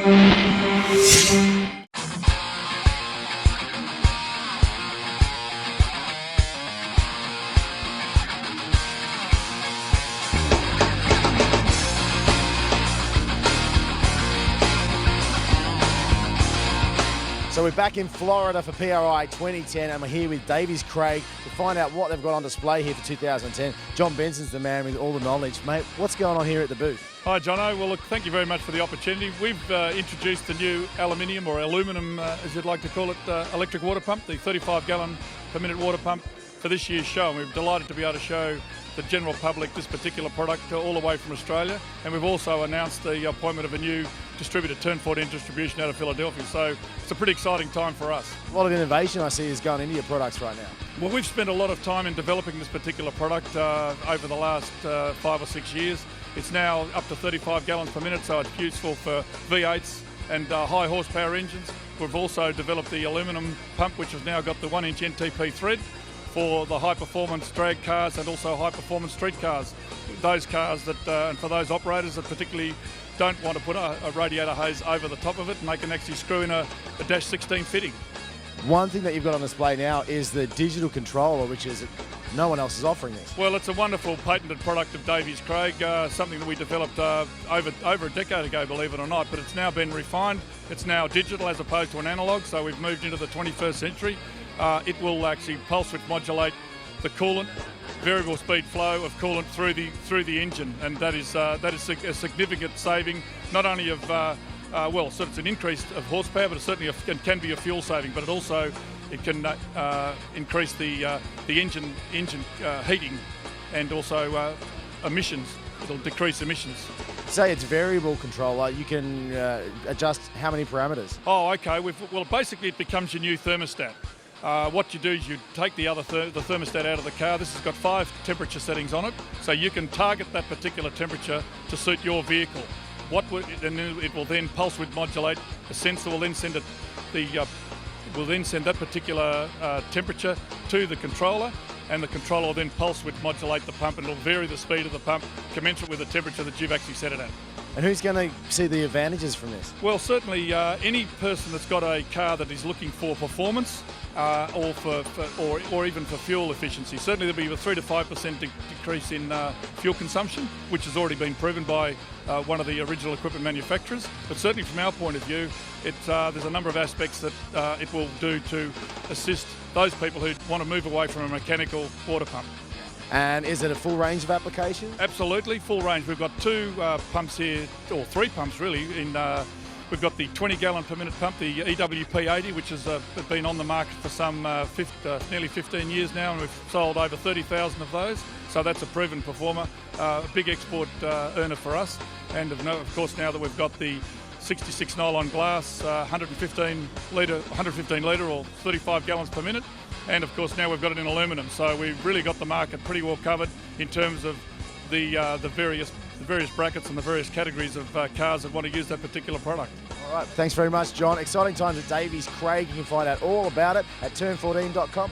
So we're back in Florida for PRI 2010 and we're here with Davies Craig to find out what they've got on display here for 2010. John Benson's the man with all the knowledge. Mate, what's going on here at the booth? Hi Jono, well look, thank you very much for the opportunity. We've introduced the new aluminium or aluminum, as you'd like to call it, electric water pump, the 35 gallon per minute water pump for this year's show. And we're delighted to be able to show the general public this particular product all the way from Australia. And we've also announced the appointment of a new distributor, Turn 14 Distribution out of Philadelphia. So it's a pretty exciting time for us. A lot of innovation I see is going into your products right now. Well, we've spent a lot of time in developing this particular product over the last 5 or 6 years. It's now up to 35 gallons per minute, so it's useful for V8s and high horsepower engines. We've also developed the aluminum pump, which has now got the 1-inch NTP thread for the high-performance drag cars and also high-performance street cars. Those cars that, and for those operators that particularly don't want to put a radiator hose over the top of it, and they can actually screw in a dash 16 fitting. One thing that you've got on display now is the digital controller, which is no one else is offering this. Well, it's a wonderful patented product of Davies Craig, something that we developed over a decade ago, believe it or not, but it's now been refined. It's now digital as opposed to an analog, so we've moved into the 21st century. It will actually pulse width modulate the coolant, variable speed flow of coolant through the engine, and that is a significant saving, not only of well, so it's an increase of horsepower, but it certainly can be a fuel saving. But it can increase the engine heating and also emissions. It'll decrease emissions. Say it's variable controller, you can adjust how many parameters? Oh, okay. Well, basically it becomes your new thermostat. What you do is you take the thermostat out of the car. This has got 5 temperature settings on it, so you can target that particular temperature to suit your vehicle. And it will then pulse width modulate. The sensor will then send that particular temperature to the controller, and the controller will then pulse width modulate the pump, and it'll vary the speed of the pump commensurate with the temperature that you've actually set it at. And who's going to see the advantages from this? Well, certainly any person that's got a car that is looking for performance or even for fuel efficiency. Certainly there'll be a 3 to 5% decrease in fuel consumption, which has already been proven by one of the original equipment manufacturers. But certainly from our point of view, there's a number of aspects that it will do to assist those people who want to move away from a mechanical water pump. And is it a full range of applications? Absolutely, full range. We've got 2 pumps here, or 3 pumps really. We've got the 20 gallon per minute pump, the EWP80, which has been on the market for some nearly 15 years now, and we've sold over 30,000 of those. So that's a proven performer, a big export earner for us. And of course, now that we've got the 66 nylon glass, 115 litre or 35 gallons per minute. And of course now we've got it in aluminum, so we've really got the market pretty well covered in terms of the various brackets and the various categories of cars that want to use that particular product. All right, thanks very much, John. Exciting times at Davies Craig. You can find out all about it at turn14.com.